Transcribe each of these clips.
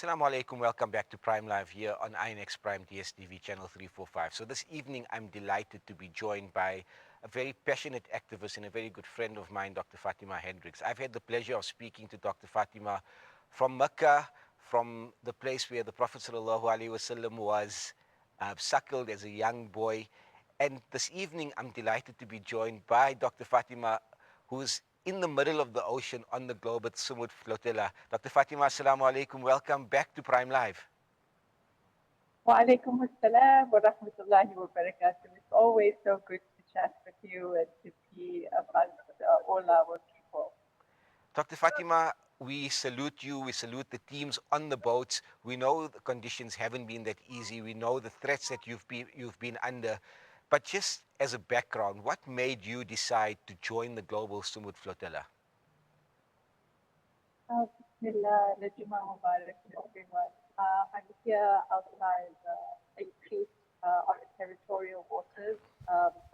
Assalamu alaikum. Welcome back to Prime Live here on INX Prime DSTV channel 345. So this evening, I'm delighted to be joined by a very passionate activist and a very good friend of mine, Dr. Fatima Hendricks. I've had the pleasure of speaking to Dr. Fatima from Mecca, from the place where the Prophet sallallahu alaihi wasallam was suckled as a young boy. And this evening, I'm delighted to be joined by Dr. Fatima, who's in the middle of the ocean on the Global Sumud Flotilla. Dr. Fatima, assalamu alaikum. Welcome back to Prime Live. Wa alaikum assalam wa rahmatullahi wa barakatuh. It's always so good to chat with you and to be amongst all our people. Dr. Fatima, we salute you. We salute the teams on the boats. We know the conditions haven't been that easy. We know the threats that you've been under. But just as a background, what made you decide to join the Global Sumud Flotilla? Bismillah, Najma Mubarak to everyone. I'm here outside increased on the territorial waters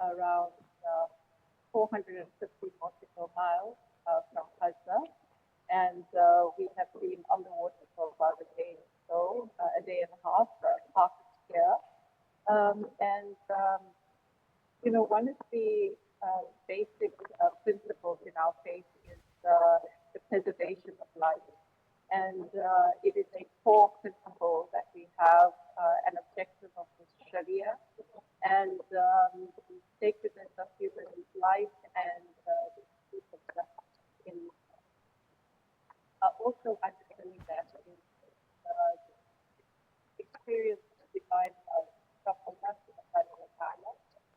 around 450 nautical miles from Gaza. And we have been on the water for about a day or so, a day and a half, parked here. One of the basic principles in our faith is the preservation of life. And it is a core principle that we have an objective of the Sharia and the sacredness of human life and the truth of justice in also understanding that in experience defined by Prophet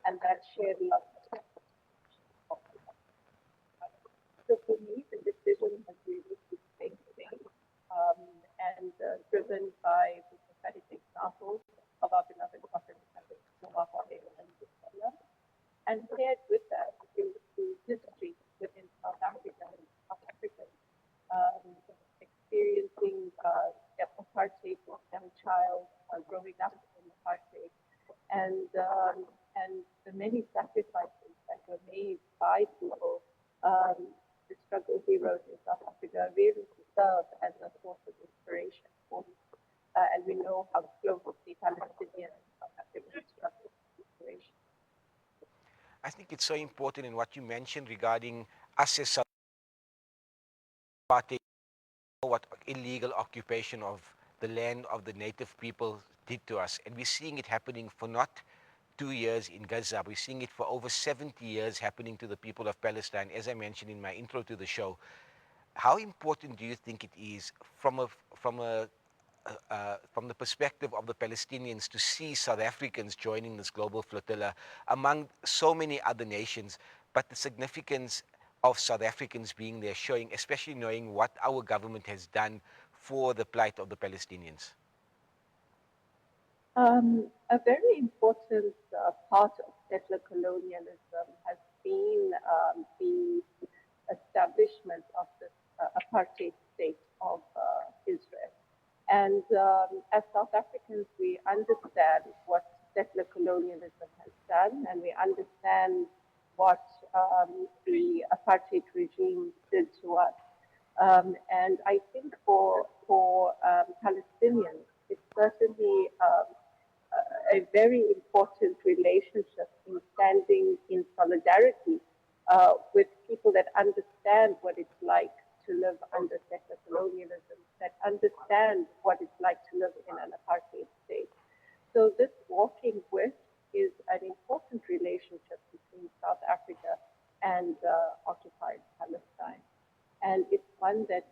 and that shared love. So for me, the decision has really been thinking and driven by the prophetic examples of our beloved Prophet Muhammad and paired with that is the history within South Africa and South Africans experiencing apartheid as a young child, growing up in apartheid, and the many sacrifices that were made by people, the struggle heroes in South Africa, really to serve as a source of inspiration for me. And we know how close the Palestinian and South African struggle is inspiration. I think it's so important in what you mentioned regarding us as South Africa, what illegal occupation of the land of the native people did to us. And we're seeing it happening for not 2 years in Gaza. We're seeing it for over 70 years happening to the people of Palestine, as I mentioned in my intro to the show. How important do you think it is from the perspective of the Palestinians to see South Africans joining this global flotilla among so many other nations, but the significance of South Africans being there, showing, especially knowing what our government has done for the plight of the Palestinians? A very important part of settler colonialism has been the establishment of this apartheid state of Israel. And as South Africans, we understand what settler colonialism has done, and we understand what the apartheid regime did to us. And I think for Palestinians, it's certainly a very important relationship in standing in solidarity with people that understand what it's like to live under settler colonialism, that understand what it's like to live in an apartheid state. So this walking with is an important relationship between South Africa and occupied Palestine. And it's one that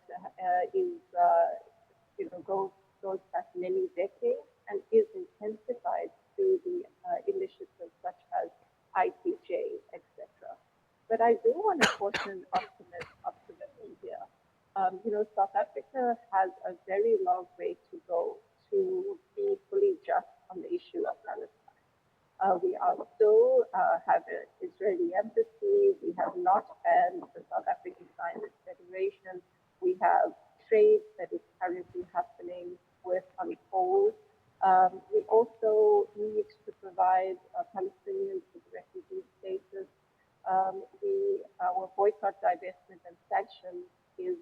goes back many decades and is intensified through the initiatives such as IPJ, etc. But I do want to caution optimism here. South Africa has a very long way to go to be fully just on the issue of Palestine. We are still have an Israeli embassy. We have not banned the South African Zionist Federation. We have trade that is currently happening with unfold. We also need to provide Palestinians with refugee status. Our boycott, divestment, and sanctions is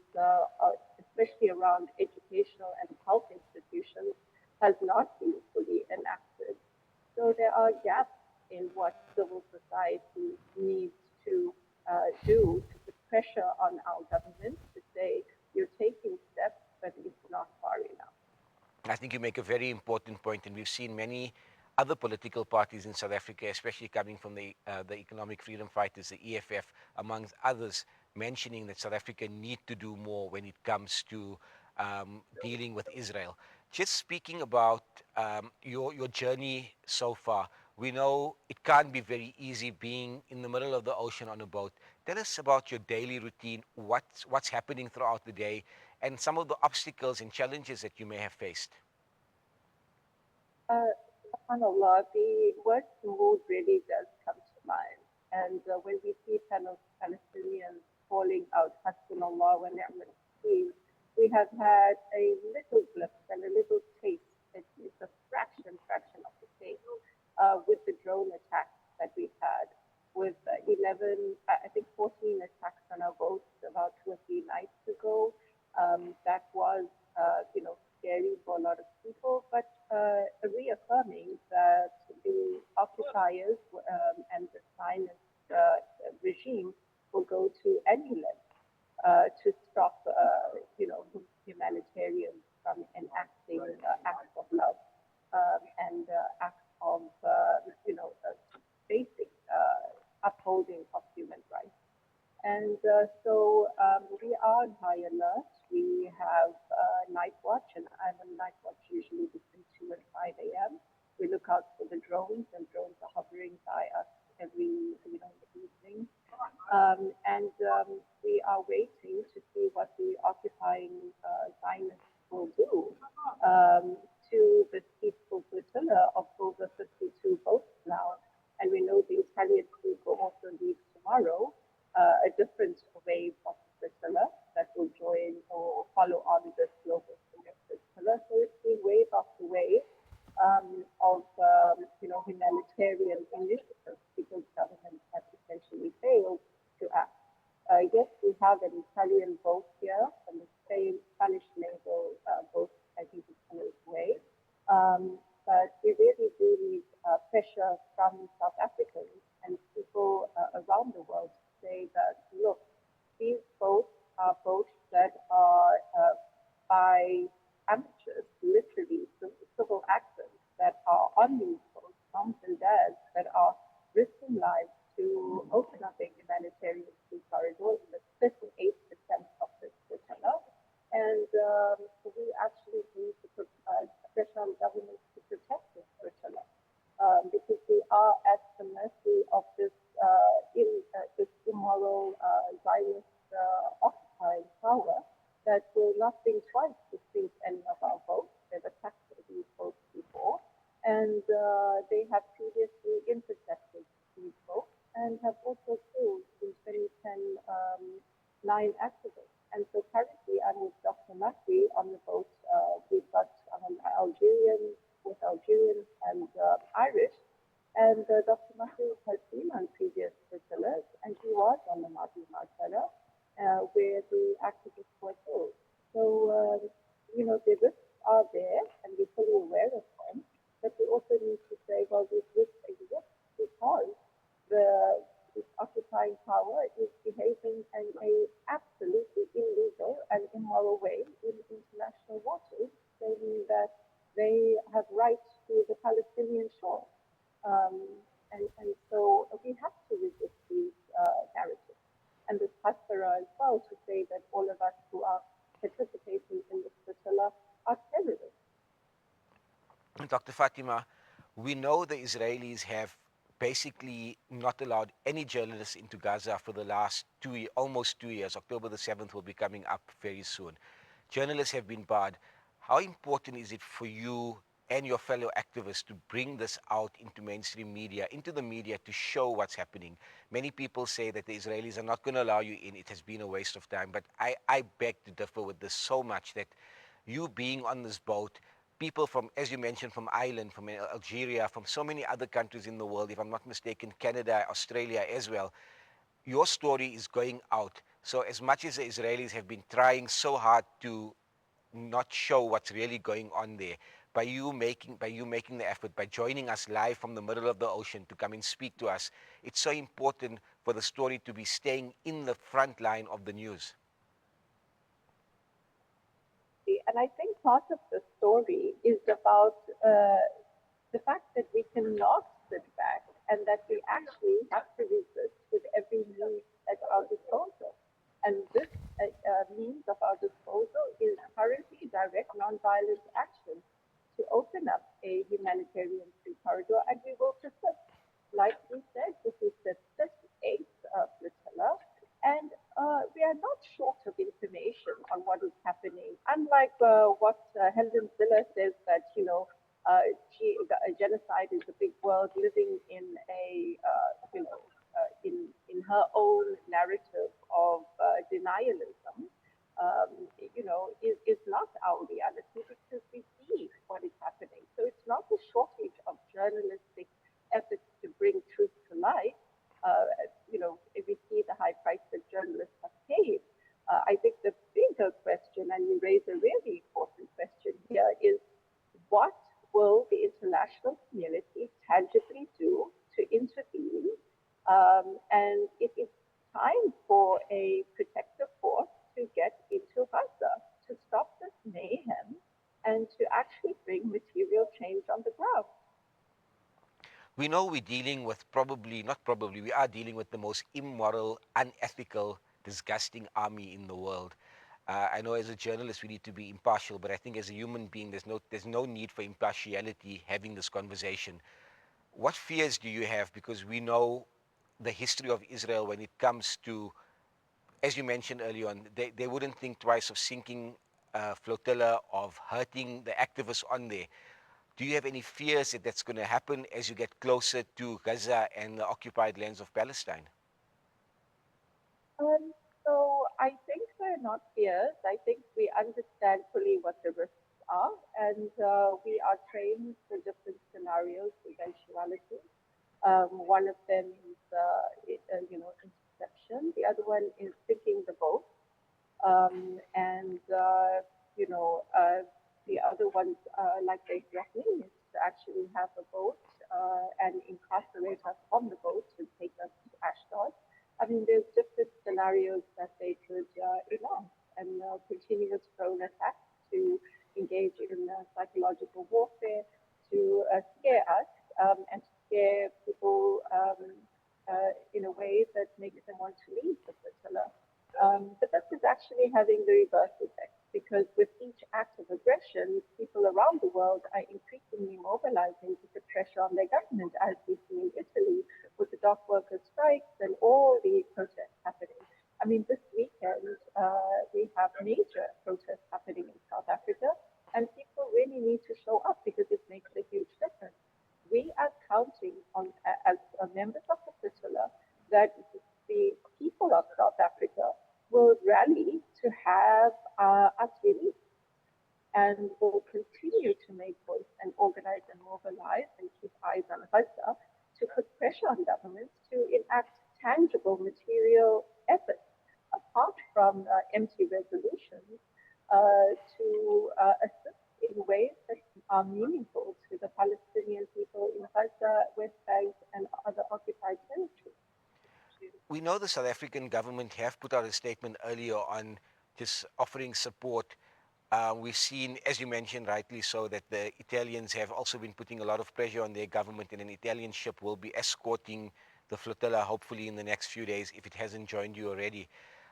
especially around educational and health constitutions has not been fully enacted. So there are gaps in what civil society needs to do to put pressure on our government to say, you're taking steps, but it's not far enough. I think you make a very important point, and we've seen many other political parties in South Africa, especially coming from the Economic Freedom Fighters, the EFF, amongst others, mentioning that South Africa need to do more when it comes to dealing with Israel. Just speaking about your journey so far, we know it can't be very easy being in the middle of the ocean on a boat. Tell us about your daily routine, what's happening throughout the day, and some of the obstacles and challenges that you may have faced. SubhanAllah, the word Sumud really does come to mind. And when we see Palestinians calling out Hasbunallah wa ni'mal wakeel, we have had a little glimpse and a little taste. It's a fraction of the taste with the drone attacks that we've had, with 11, I think 14 attacks on our boats about 2 or 3 nights ago. That was, scary for a lot of people, but reaffirming that the occupiers and the Zionist regime will go to any length to stop, humanitarians from enacting acts of love and acts of, basic upholding of human rights. And so we are on high alert. We have night watch, and I'm on night watch usually between 2 and 5 a.m. We look out for the drones, and drones are hovering by us every, in the evening. And we are waiting to see what the occupying Zionists will do to this peaceful flotilla of over 52 boats now. And we know the Italian crew will also leave tomorrow, a different wave of the flotilla that will join or follow on this global flotilla. So it's been wave after wave of humanitarian initiatives because governments have essentially failed to act. Yes, we have an Italian boat here, and the same Spanish naval boat, I think, is on its way. But we really do need pressure from South Africans and people around the world to say that, look, these boats are boats that are by amateurs, literally civil actors that are on these boats, moms and dads that are risking lives to open up a humanitarian sea corridor in the 58% of this flotilla. And we actually need to put pressure on governments to protect this flotilla because we are at the mercy of this immoral Zionist occupying power that will not think twice to sink any of our boats. They've attacked these boats before, and they have previously intercepted these boats and have also killed in 2010 9 activists. And so currently I'm with Dr. Makri on the boat. We've got Algerian with Algerians and Irish. And Dr. Makri has been on previous flotillas, and he was on the Martin Marcella, where the activists were killed. So, the risks are there, and we're fully aware of them. But we also need to say, well, these risks exist because this occupying power is behaving in a absolutely illegal and immoral way in international waters, saying that they have rights to the Palestinian shore. Um, and so we have to resist these narratives. And this Hasbara as well to say that all of us who are participating in this flotilla are terrorists. Dr. Fatima, we know the Israelis have basically not allowed any journalists into Gaza for the last almost 2 years. October the 7th will be coming up very soon. Journalists have been barred. How important is it for you and your fellow activists to bring this out into mainstream media, into the media, to show what's happening? Many people say that the Israelis are not going to allow you in. It has been a waste of time. But I beg to differ with this so much that you being on this boat, people from, as you mentioned, from Ireland, from Algeria, from so many other countries in the world, if I'm not mistaken, Canada, Australia as well, your story is going out. So as much as the Israelis have been trying so hard to not show what's really going on there. By you making the effort, by joining us live from the middle of the ocean to come and speak to us, it's so important for the story to be staying in the front line of the news. And I think part of the story is about the fact that we cannot sit back and that we actually have to resist with every means at our disposal. And this means of our disposal is currently direct nonviolent action to open up a humanitarian free corridor, and we will persist. Like we said, this is the 38th flotilla, and we are not short of information on what is happening. Unlike what Helen Ziller says that, genocide is a big world living in a, in her own narrative of denialism, is not our reality because we see what is happening. So it's not a shortage of journalistic efforts to bring truth to light. If we see the high price that journalists have paid, I think the bigger question, and you raise a really important question here, is what will the international community tangibly do to intervene? And it is time for a protective force to get into Gaza to stop this mayhem and to actually bring material change on the ground. We know we're dealing with probably, not probably, we are dealing with the most immoral, unethical, disgusting army in the world. I know as a journalist we need to be impartial, but I think as a human being there's no need for impartiality having this conversation. What fears do you have? Because we know the history of Israel when it comes to, as you mentioned earlier on, they wouldn't think twice of sinking a flotilla, of hurting the activists on there. Do you have any fears that that's going to happen as you get closer to Gaza and the occupied lands of Palestine? Um, so I think we're not fears. I think we understand fully what the risks are, and we are trained for different scenarios, eventualities. One of them is, interception. The other one is sinking the boat. And you know, the other ones, like they threatening, is to actually have a boat and incarcerate us on the boat and take us to Ashdod. I mean, there's different scenarios that they could enact, and continuous drone attacks to engage in psychological warfare to scare us and to scare people in a way that makes them want to leave the flotilla. But this is actually having the reverse effect because with each act of aggression, people around the world are increasingly mobilizing to put pressure on their government, as we see in Italy with the dock workers' strikes and all the protests happening. I mean, this weekend we have major protests happening in South Africa, and people really need to show up because it makes a huge difference. We are counting on, as members of the flotilla, that the people of South Africa will rally to have us released and will continue to make voice and organize and mobilize and keep eyes on Gaza to put pressure on governments to enact tangible material efforts apart from empty resolutions to assist in ways that are meaningful to the Palestinian people in Gaza, West Bank, and other occupied territories. We know the South African government have put out a statement earlier on just offering support. We've seen, as you mentioned rightly so, that the Italians have also been putting a lot of pressure on their government, and an Italian ship will be escorting the flotilla hopefully in the next few days if it hasn't joined you already.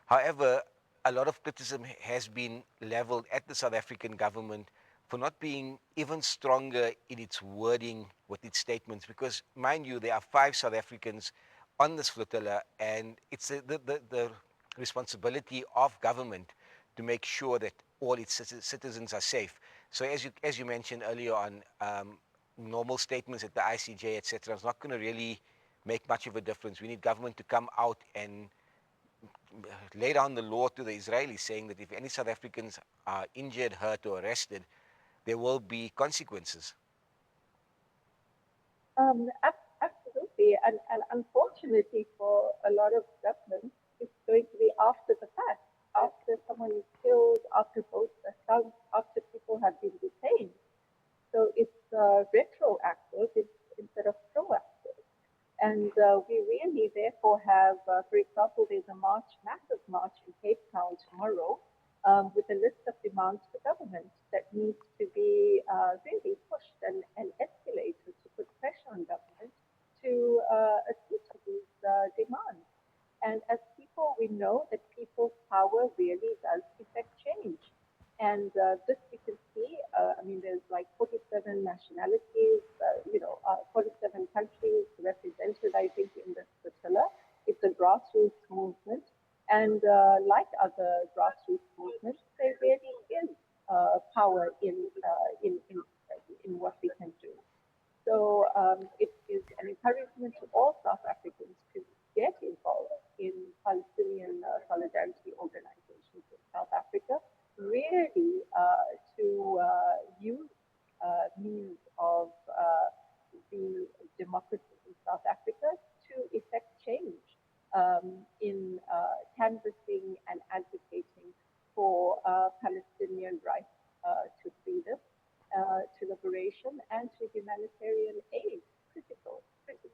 However, a lot of criticism has been leveled at the South African government for not being even stronger in its wording with its statements. Because, mind you, there are 5 South Africans on this flotilla, and it's the responsibility of government to make sure that all its citizens are safe. So, as you mentioned earlier on, normal statements at the ICJ, etc., is not going to really make much of a difference. We need government to come out and lay down the law to the Israelis, saying that if any South Africans are injured, hurt, or arrested, there will be consequences. Absolutely. And unfortunately for a lot of governments, it's going to be after the fact, after someone is killed, after boats are sunk, have, for example, there's a march, massive march in Cape Town tomorrow with a list of demands for government that needs to be really pushed and escalated to put pressure on government to accede to these demands. And as people, we know that people's power really does affect change. And this we can see, I mean, there's like 47 nationalities, 47 countries represented, I think, in this flotilla. It's a grassroots movement. And like other grassroots movements, there really is power in what we can do. So it is an encouragement to all South Africans to get involved in Palestinian solidarity organizations in South Africa, really to use means of the democracy in South Africa to effect change in canvassing and advocating for Palestinian rights to freedom, to liberation, and to humanitarian aid. Critical, critical.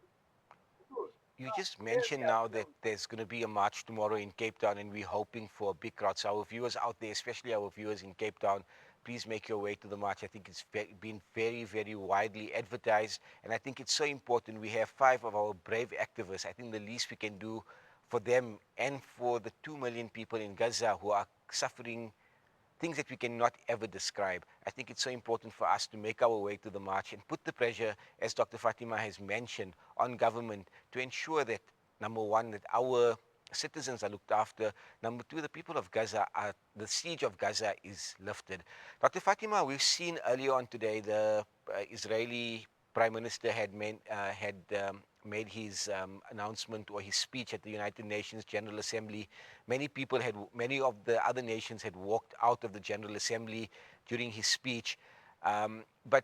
You just mentioned now that there's going to be a march tomorrow in Cape Town, and we're hoping for a big crowd. So our viewers out there, especially our viewers in Cape Town, please make your way to the march. I think it's been very, very widely advertised, and I think it's so important. We have 5 of our brave activists. I think the least we can do for them and for the 2 million people in Gaza who are suffering things that we cannot ever describe. I think it's so important for us to make our way to the march and put the pressure, as Dr. Fatima has mentioned, on government to ensure that, number one, that our citizens are looked after. Number two, the people of Gaza are, the siege of Gaza is lifted. Dr. Fatima, we've seen earlier on today the Israeli Prime Minister had made his announcement or his speech at the United Nations General Assembly. Many of the other nations had walked out of the General Assembly during his speech. But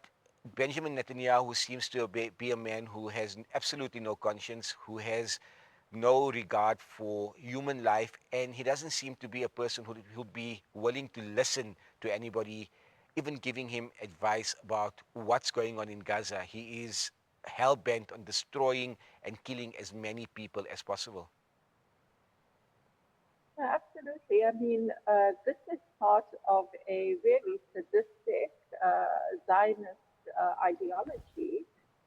Benjamin Netanyahu seems to be a man who has absolutely no conscience, who has no regard for human life, and he doesn't seem to be a person who'll be willing to listen to anybody, even giving him advice about what's going on in Gaza. He is hell bent on destroying and killing as many people as possible. Yeah, absolutely. I mean, this is part of a really sadistic Zionist ideology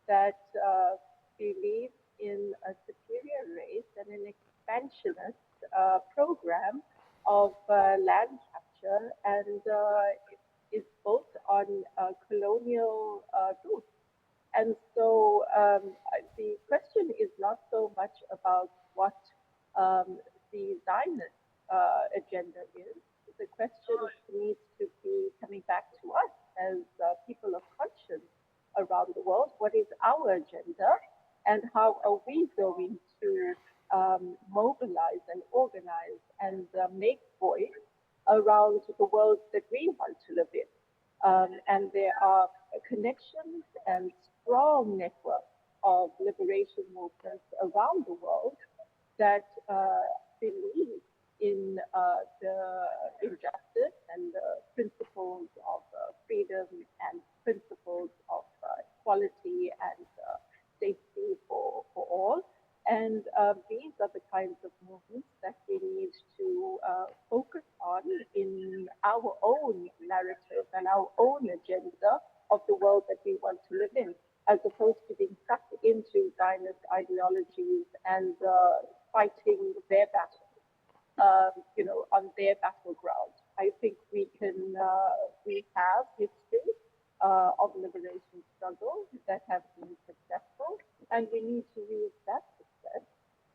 that believes in a superior race and an expansionist program of land capture, and it is built on colonial roots. And so the question is not so much about what the Zionist agenda is. The question needs to be coming back to us as people of conscience around the world. What is our agenda, and how are we going to mobilize and organize and make voice around the world that we want to live in? And there are connections and strong networks of liberation movements around the world that believe in the injustice and the principles of freedom and principles of equality and safety for all. And these are the kinds of movements that we need to focus on in our own narrative and our own agenda of the world that we want to live in, as opposed to being sucked into Zionist ideologies and fighting their battles, on their battleground. I think we have history of liberation struggles that have been successful, and we need to use that success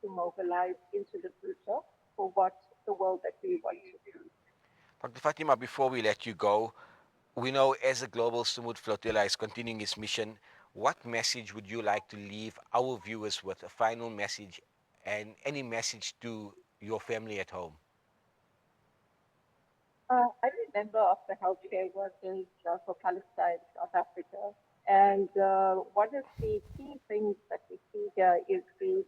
to mobilize into the future for what the world that we want to be. Dr. Fatima, before we let you go, we know as the Global Sumud Flotilla is continuing its mission, what message would you like to leave our viewers with? A final message and any message to your family at home? I remember of the healthcare workers for Palestine, South Africa, and one of the key things that we see here is the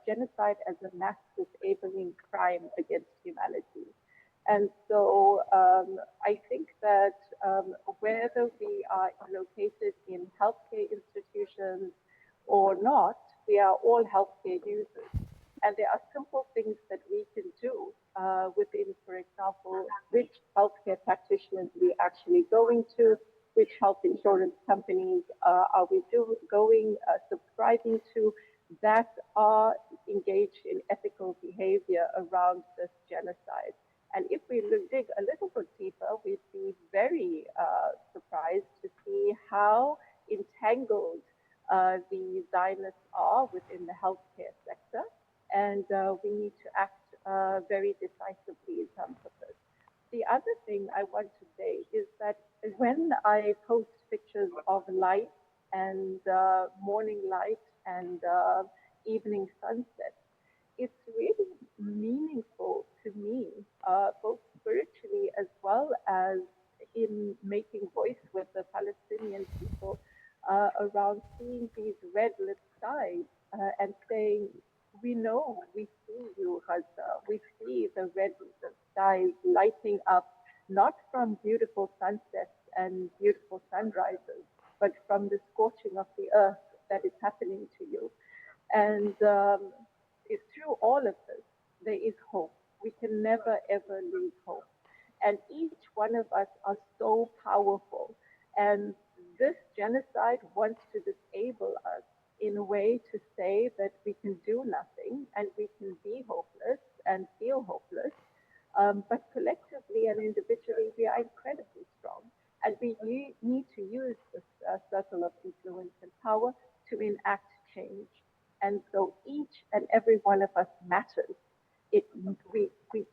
genocide as a mass disabling crime against humanity. And so I think that whether we are located in healthcare institutions or not, we are all healthcare users. And there are simple things that we can do within, for example, which healthcare practitioners we actually going to, which health insurance companies are we going, subscribing to, that are engaged in ethical behavior around this genocide. And if we dig a little bit deeper, we'd be very surprised to see how entangled the Zionists are within the healthcare sector, and we need to act very decisively in terms of this. The other thing I want to say is that when I post pictures of light and morning light and evening sunset, it's really meaningful to me, both spiritually as well as in making voice with the Palestinian people around seeing these red lit skies and saying, we know, we see you, Gaza. We see the red skies lighting up, not from beautiful sunsets and beautiful sunrises, but from the scorching of the earth that is happening to you. And through all of this, there is hope. We can never, ever lose hope. And each one of us are so powerful. And this genocide wants to disable us in a way to say that we can do nothing and we can be hopeless and feel hopeless. But collectively and individually, we are incredibly strong. And we need to use this circle of influence and power to enact change. And so each and every one of us matters. It, we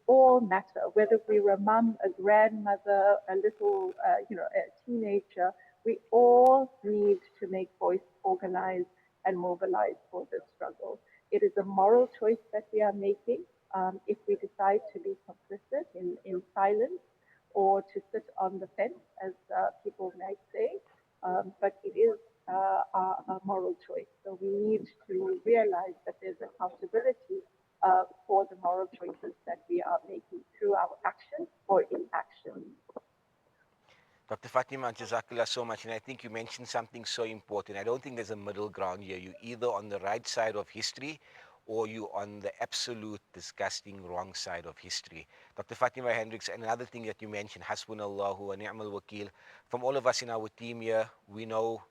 all matter, whether we're a mom, a grandmother, a little, a teenager. We all need to make voice, organize, and mobilize for this struggle. It is a moral choice that we are making if we decide to be complicit in silence or to sit on the fence, as people might say. But it is a moral choice. So we need to realize that there's accountability for the moral choices that we are making through our action or inaction. Dr. Fatima, Jazakallah so much. And I think you mentioned something so important. I don't think there's a middle ground here. You're either on the right side of history or you on the absolute disgusting wrong side of history. Dr. Fatima Hendricks, and another thing that you mentioned, Hasbunallahu wa ni'mal wakil. From all of us in our team here, we know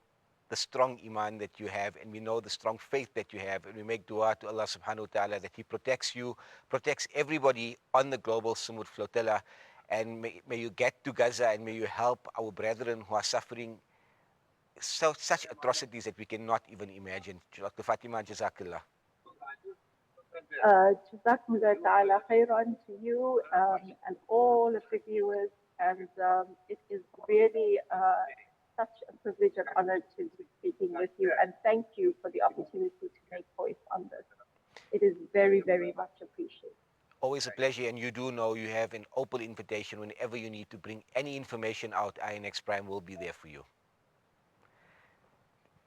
the strong iman that you have, and we know the strong faith that you have, and we make dua to Allah subhanahu wa ta'ala that He protects you, protects everybody on the Global Sumud Flotilla, and may you get to Gaza and may you help our brethren who are suffering such atrocities that we cannot even imagine. Dr. Fatima, Jazakallah. Jazakumullah ta'ala khairan to you and all of the viewers. And it is really such a privilege and honor to be speaking with you. And thank you for the opportunity to make voice on this. It is very, very much appreciated. Always a pleasure, and you do know you have an open invitation whenever you need to bring any information out. INX Prime will be there for you.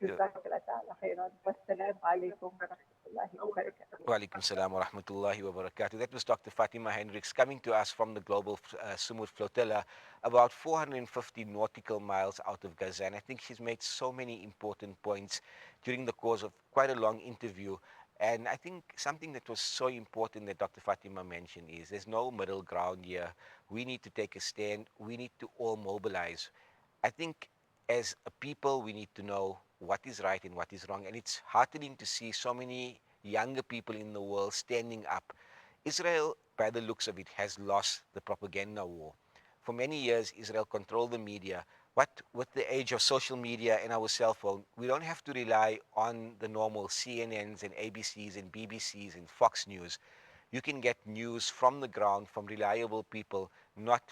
Jazakallah ta'ala khairan. Wassalamu alaikum wa rahmatullahi wa barakatuh. Wa alaikum salam wa rahmatullahi wa barakatuh. That was Dr. Fatima Hendricks coming to us from the Global Sumud Flotilla, about 450 nautical miles out of Gaza. And I think she's made so many important points during the course of quite a long interview. And I think something that was so important that Dr. Fatima mentioned is there's no middle ground here. We need to take a stand. We need to all mobilize. I think as a people, we need to know what is right and what is wrong. And it's heartening to see so many younger people in the world standing up. Israel, by the looks of it, has lost the propaganda war. For many years, Israel controlled the media. But with the age of social media and our cell phone, we don't have to rely on the normal CNNs and ABCs and BBCs and Fox News. You can get news from the ground from reliable people, not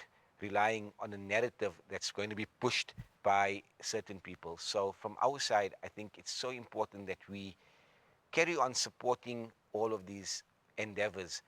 relying on a narrative that's going to be pushed by certain people. So from our side, I think it's so important that we carry on supporting all of these endeavors.